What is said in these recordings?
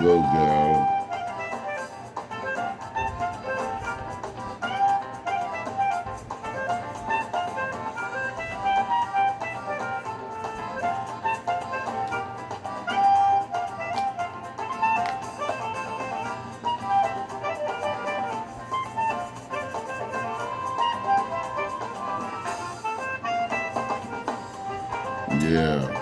Go, girl. Yeah.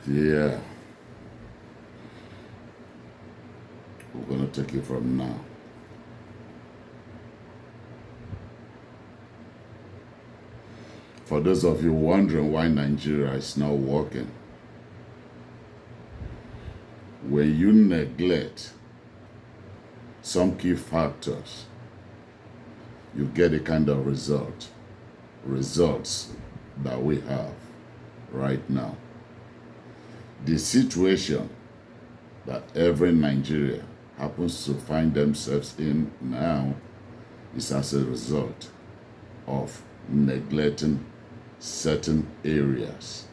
Yeah. We're going to take it from now. For those of you wondering why Nigeria is not working, when you neglect some key factors, you get the kind of results that we have right now. The situation that every Nigerian happens to find themselves in now is as a result of neglecting certain areas.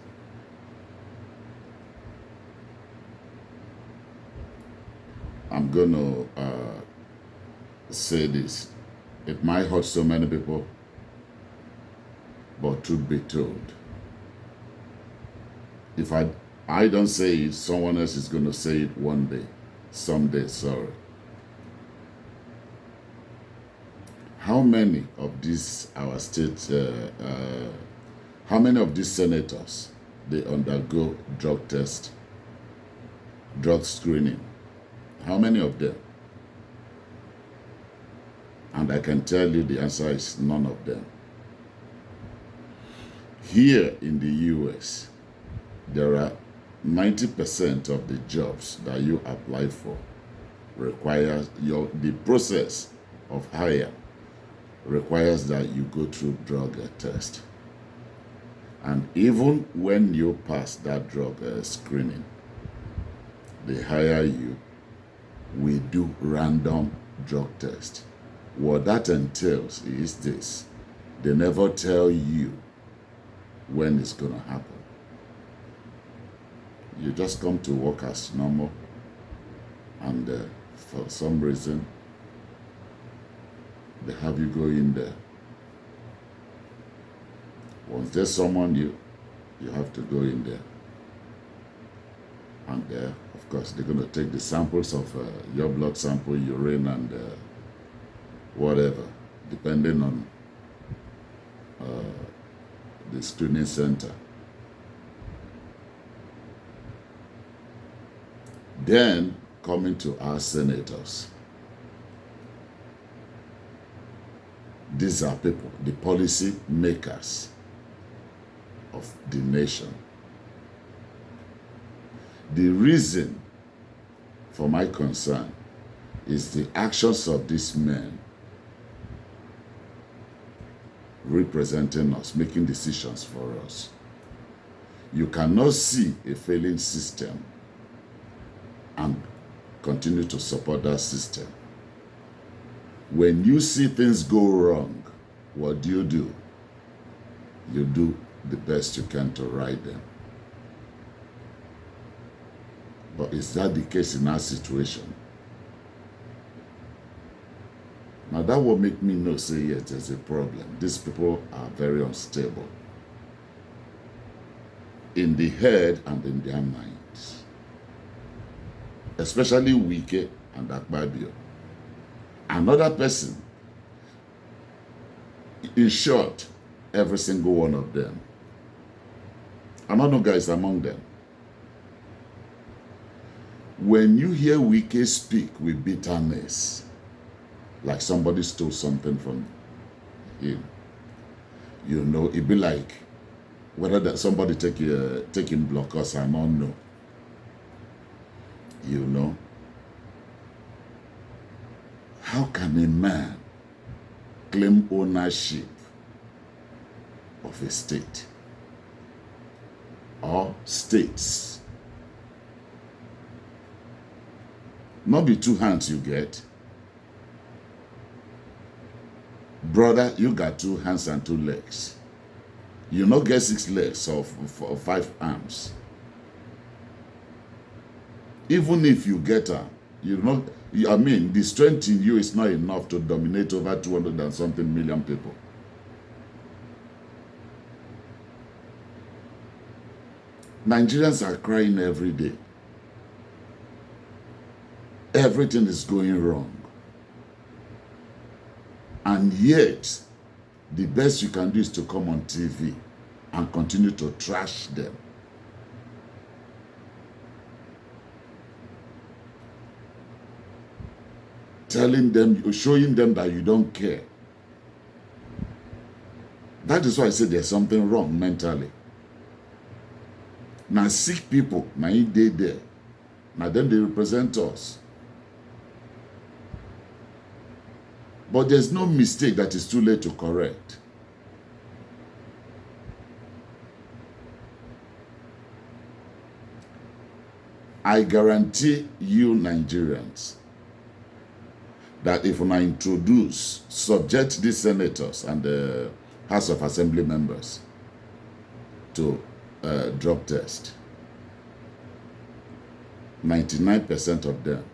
I'm going to say this. It might hurt so many people, but truth be told, if I don't say it, someone else is going to say it one day, someday, sorry. How many of these, our state, how many of these senators, they undergo drug test, drug screening? How many of them? And I can tell you the answer is none of them. Here in the US, there are 90% of the jobs that you apply for requires the process of hire requires that you go through drug test. And even when you pass that drug screening, they hire you, we do random drug test. What that entails is this: they never tell you when it's going to happen. You just come to work as normal, and for some reason, they have you go in there. Once they summon you, you have to go in there. And of course, they're going to take the samples of your blood sample, urine, and whatever, depending on the screening center. Then, coming to our senators. These are people, the policy makers of the nation. The reason for my concern is the actions of these men representing us, making decisions for us. You cannot see a failing system and continue to support that system. When you see things go wrong, what do? You do the best you can to right them. But is that the case in our situation? Now that will make me know, say, yes, there's a problem. These people are very unstable in the head and in their minds. Especially Wike and Akpabio. Another person, in short, every single one of them. Another guy is among them. When you hear Wike speak with bitterness, like somebody stole something from him, you know, it be like whether that somebody take him block us, I don't know. You know, how can a man claim ownership of a state or states? Not be two hands you get. Brother, you got 2 hands and 2 legs. You not get 6 legs or 5 arms. Even if you get her, you not. I mean, the strength in you is not enough to dominate over 200 and something million people. Nigerians are crying every day. Everything is going wrong. And yet, the best you can do is to come on TV and continue to trash them. Telling them, showing them that you don't care. That is why I say there's something wrong mentally. Now sick people, now they there. Now them they represent us. But there's no mistake that is too late to correct. I guarantee you Nigerians that if I subject these senators and the House of Assembly members to drug test, 99% of them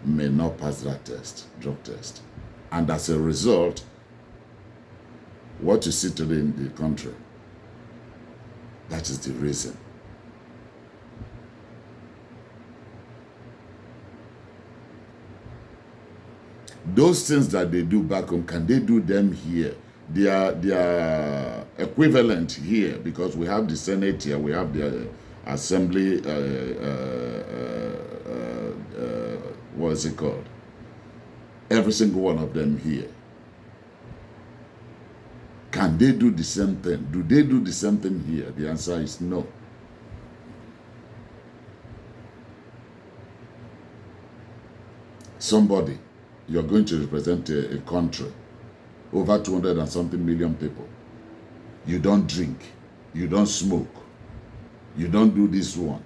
may not pass that drug test. And as a result, what you see today in the country, that is the reason. Those things that they do back home, can they do them here? They are equivalent here because we have the Senate here, we have the Assembly, what is it called? Every single one of them here. Can they do the same thing? Do they do the same thing here? The answer is no. Somebody, you're going to represent a country, over 200 and something million people. You don't drink, you don't smoke, you don't do this one.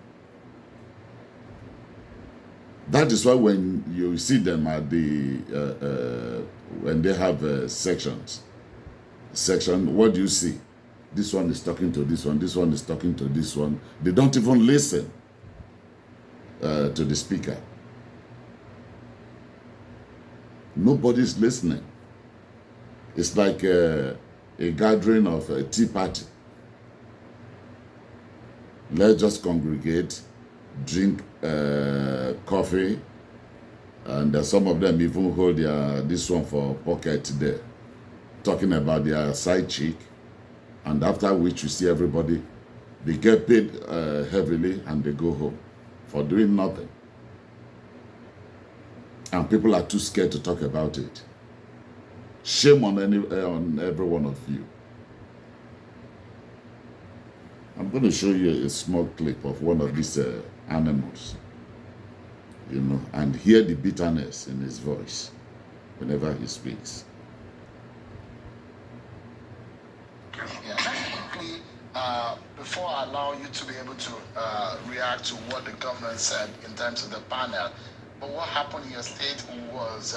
That is why when you see them at the, when they have sections, what do you see? This one is talking to this one is talking to this one. They don't even listen to the speaker. Nobody's listening. It's like a gathering of a tea party. Let's just congregate, drink coffee, and some of them even hold this one for pocket there, talking about their side chick, and after which you see everybody, they get paid heavily and they go home for doing nothing. And people are too scared to talk about it. Shame on every one of you. I'm going to show you a small clip of one of these animals, you know, and hear the bitterness in his voice whenever he speaks. Before I allow you to be able to react to what the government said in terms of the panel, but what happened in your state was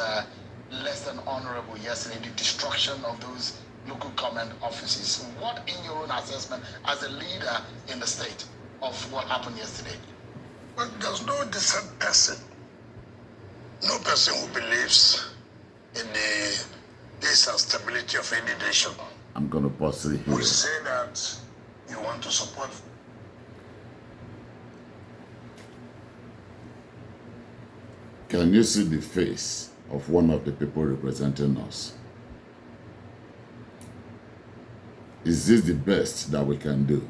less than honorable yesterday, the destruction of those local government offices. What, in your own assessment, as a leader in the state, of what happened yesterday? Well, there's no decent person, no person who believes in the peace and stability of any nation. I'm going to pause it here. We say that you want to support. Can you see the face of one of the people representing us? Is this the best that we can do?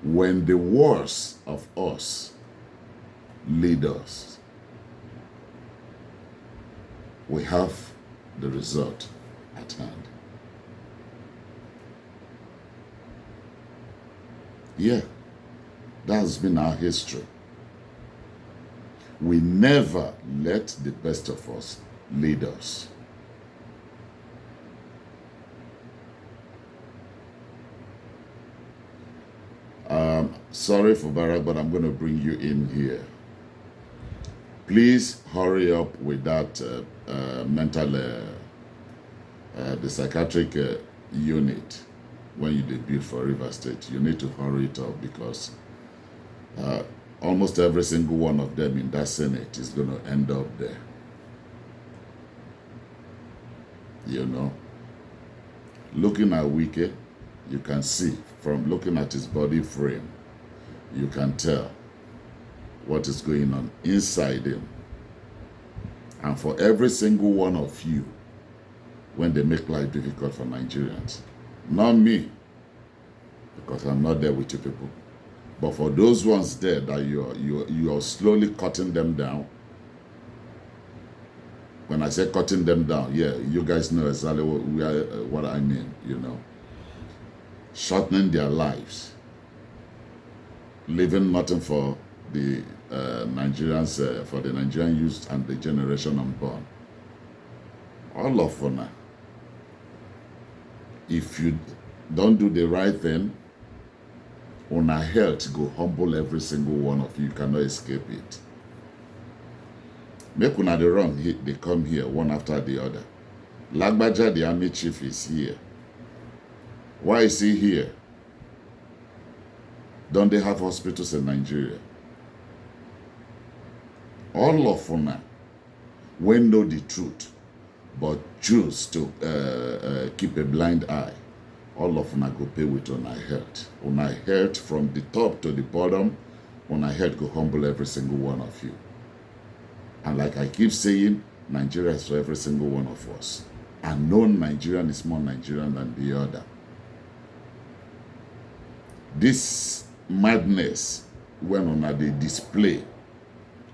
When the worst of us lead us, we have the result at hand. Yeah, that's been our history. We never let the best of us lead us. Sorry for Barack, but I'm going to bring you in here. Please hurry up with that the psychiatric unit when you debut for River State. You need to hurry it up because almost every single one of them in that Senate is going to end up there. You know, looking at Wike, you can see from looking at his body frame, you can tell what is going on inside him. And for every single one of you, when they make life difficult for Nigerians, not me, because I'm not there with you people, but for those ones there that you are slowly cutting them down. When I say cutting them down, yeah, you guys know exactly what I mean, you know. Shortening their lives, leaving nothing for the Nigerians, for the Nigerian youth and the generation unborn. All of them. If you don't do the right thing, on our health go humble every single one of you. You cannot escape it. Make una the wrong, they come here one after the other. Lagbaja, the army chief, is here. Why is he here? Don't they have hospitals in Nigeria? All of them, we know the truth, but choose to keep a blind eye. All of them go pay with on our health. On our health from the top to the bottom, on our health go humble every single one of you. And like I keep saying, Nigeria is for every single one of us. And no Nigerian is more Nigerian than the other. This madness, when on the display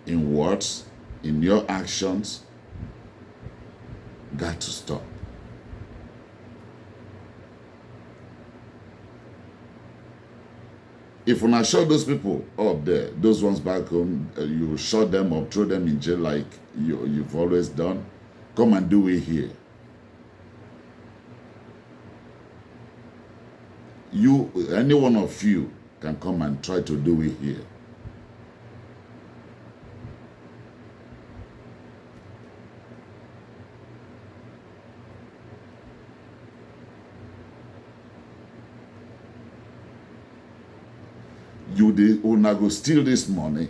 in words, in your actions, got to stop. If when I shot those people up there, those ones back home, you shot them up, throw them in jail like you've always done, come and do it here. Any one of you can come and try to do it here. Una go steal this money.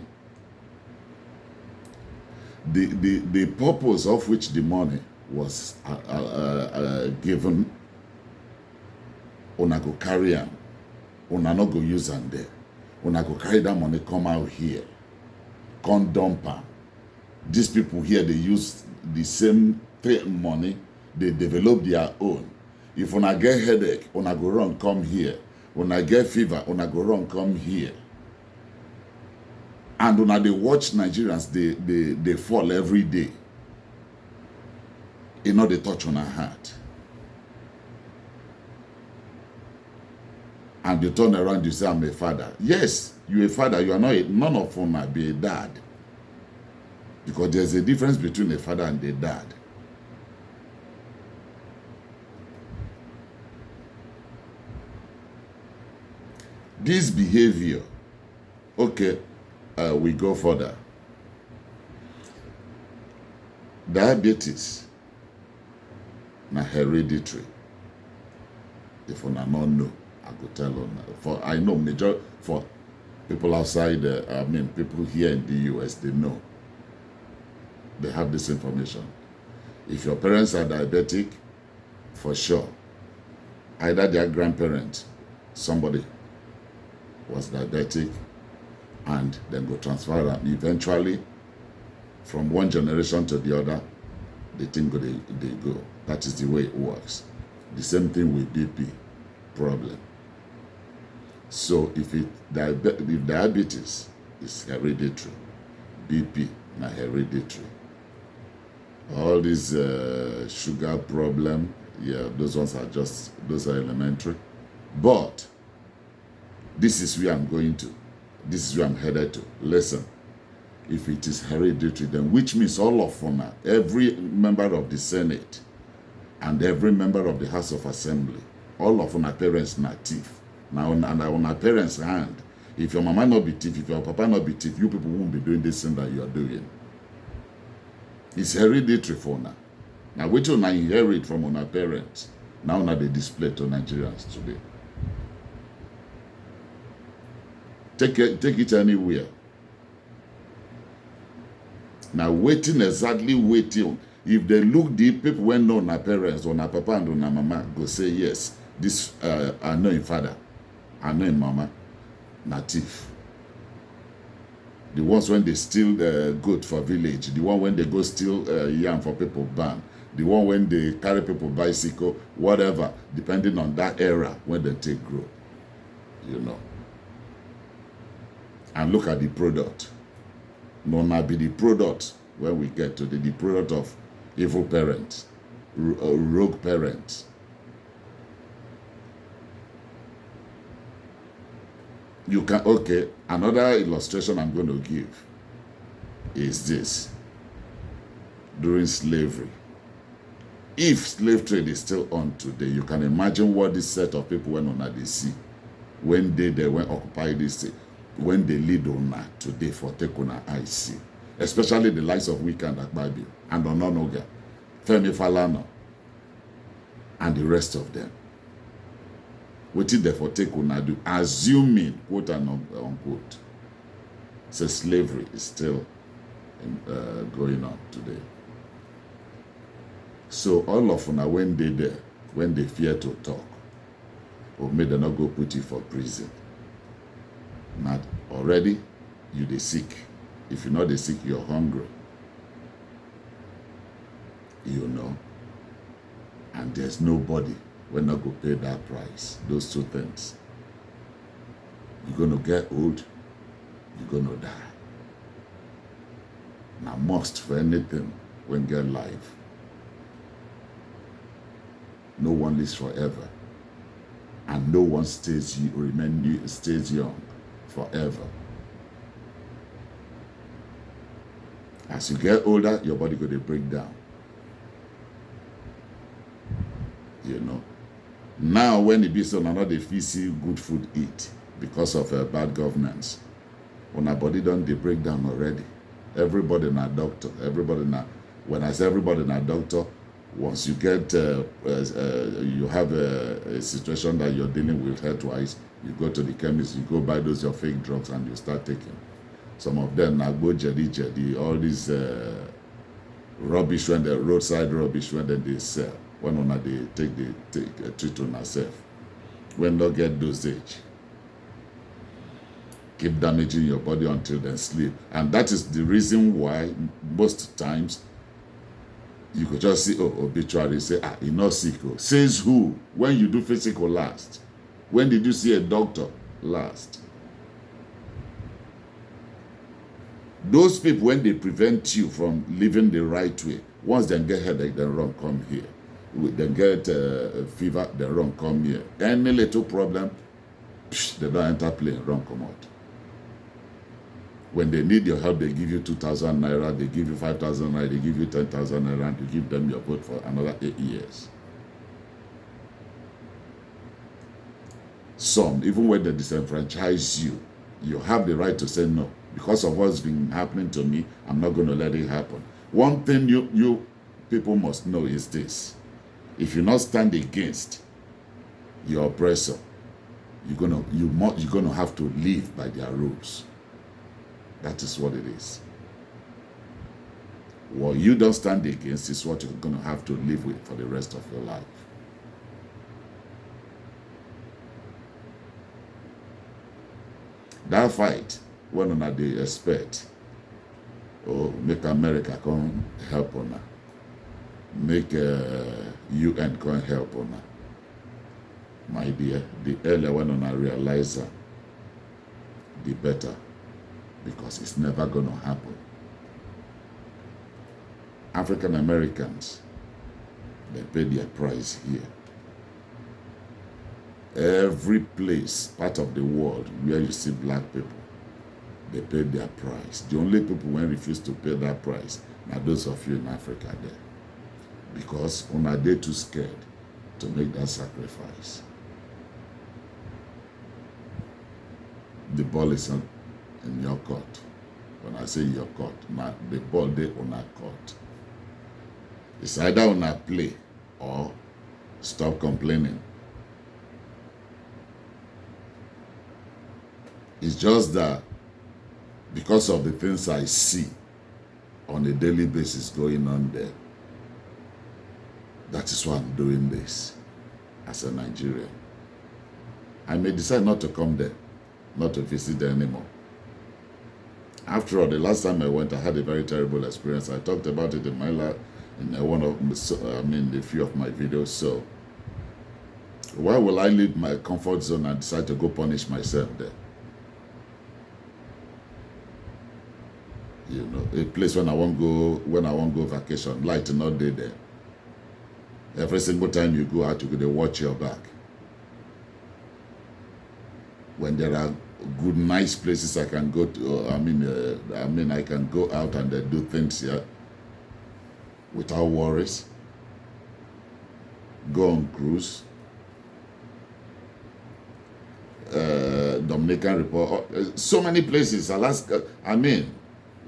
The purpose of which the money was given una go carry am, una no go use am there. Una go carry that money come out here, come dump am. These people here, they use the same money, they develop their own. If una get headache, una go run come here. Una get fever, una go run come here. And una they watch Nigerians, they fall every day. You know they touch on our heart. And you turn around, you say, I'm a father. Yes, you're a father, you are not none of them might be a dad. Because there's a difference between a father and a dad. This behavior, okay, we go further. Diabetes, na hereditary. If una not know, I go tell on. For I know major for people outside, people here in the US, they know. They have this information. If your parents are diabetic, for sure, either their grandparent, somebody was diabetic, and then go transfer them. Eventually, from one generation to the other, they think they go. That is the way it works. The same thing with BP problem. So if diabetes is hereditary, BP na hereditary. All these sugar problem, yeah, those ones are those are elementary. But this is where I'm going to. This is where I'm headed to. Listen, if it is hereditary, then which means all of them, every member of the Senate and every member of the House of Assembly, all of our parents na thief. Now on our parents' hand, if your mama not be thief, if your papa not be thief, you people won't be doing this thing that you are doing. It's hereditary for now. Now which one I inherit from our parents, now they display to Nigerians today. Take it anywhere. Now waiting. If they look deep, people when know our parents or our papa and our mama go say yes, this I know him father, I know him mama, native. The ones when they steal goat for village, the one when they go steal yam for people ban, the one when they carry people bicycle, whatever, depending on that era when they take grow, you know. And look at the product. No, not be the product when we get to the product of evil parents, rogue parents. You can, okay, another illustration I'm going to give is this. During slavery, if slave trade is still on today, you can imagine what this set of people went on at the sea when they went occupy this thing, when they lead on today for take on IC, especially the likes of Wike and Akpabio and Ononoga, Femi Falana, and the rest of them. What did they for take on do? Assuming, quote and unquote, so slavery is still going on today. So all of them, when they there, when they fear to talk, or may they not go put you for prison. Not already, you they sick. If you're not the sick, you're hungry. You know. And there's nobody when not go pay that price. Those two things. You're gonna get old, you're gonna die. Now must for anything when get life. No one lives forever. And no one stays young forever. As you get older, your body going to break down. You know. Now, when it be so, now they feel see good food eat because of bad governance. When our body done, they break down already. Everybody in a doctor. Everybody in a, when I say everybody in a doctor, once you get, you have a situation that you're dealing with health-wise, you go to the chemist, you go buy those your fake drugs, and you start taking. Some of them now go jelly, all these rubbish when the roadside rubbish when they sell. When they take treat on ourselves. when they get dosage. Keep damaging your body until they sleep. And that is the reason why most times you could just see, oh, obituary, say, ah, you're not sick. Oh. Says who? When you do physical last. When did you see a doctor last? Those people, when they prevent you from living the right way, once they get headache, they run, come here. They get fever, they run, come here. Any little problem, they don't enter plane, run, come out. When they need your help, they give you 2,000 naira, they give you 5,000 naira, they give you 10,000 naira, and you give them your vote for another 8 years. Some, even when they disenfranchise you, you have the right to say no. Because of what's been happening to me, I'm not going to let it happen. One thing you people must know is this. If you not stand against your oppressor, you're gonna have to live by their rules. That is what it is. What you don't stand against is what you're going to have to live with for the rest of your life. That fight, when they expect, oh, make America come help on her, make UN come help on her. My dear, the earlier when I realize that, the better. Because it's never going to happen. African Americans, they pay their price here. Every place, part of the world where you see black people, they pay their price. The only people who refuse to pay that price are those of you in Africa there. Because they're too scared to make that sacrifice. The ball is on in your court. When I say your court, not the ball they on our court. It's either on our play or stop complaining. It's just that because of the things I see on a daily basis going on there, that is why I'm doing this as a Nigerian. I may decide not to come there, not to visit there anymore. After all, the last time I went, I had a very terrible experience. I talked about it in the few of my videos. So, why will I leave my comfort zone and decide to go punish myself there? You know, a place when I won't go vacation, light not day there. Every single time you go out, you go to watch your back. When there are good, nice places I can go to. I can go out and do things here without worries. Go on cruise. Dominican Republic. So many places. Alaska.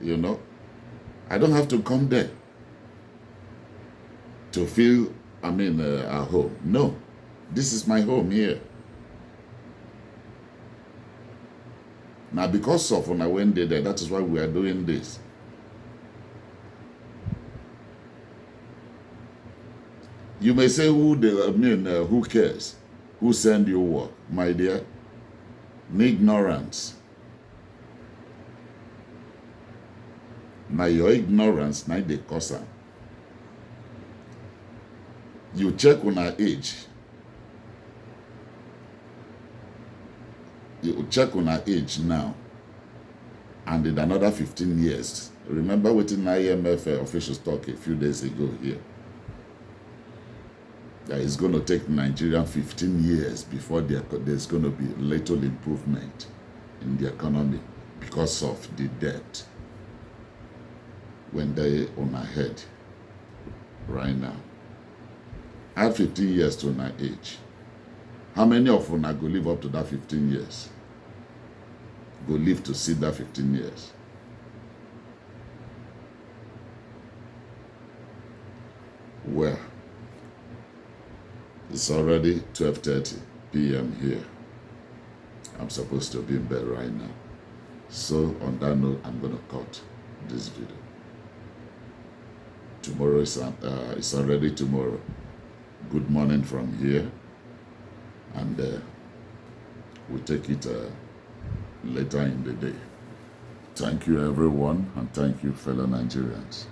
You know, I don't have to come there to feel, at home. No, this is my home here. Now, because of when I went there, that is why we are doing this. You may say, who cares? Who send you work? My dear, ignorance. Now, your ignorance, now they cause her. You check on her age. You check on her age now, and in another 15 years. Remember what in IMF officials talk a few days ago here? That it's going to take Nigeria 15 years before there's going to be little improvement in the economy because of the debt when they're on our head right now. Add 15 years to our age. How many of us go live up to that 15 years? Go live to see that 15 years. Well, it's already 12:30 p.m. here. I'm supposed to be in bed right now. So on that note, I'm going to cut this video. Tomorrow it's already tomorrow. Good morning from here. And we'll take it later in the day. Thank you, everyone, and thank you, fellow Nigerians.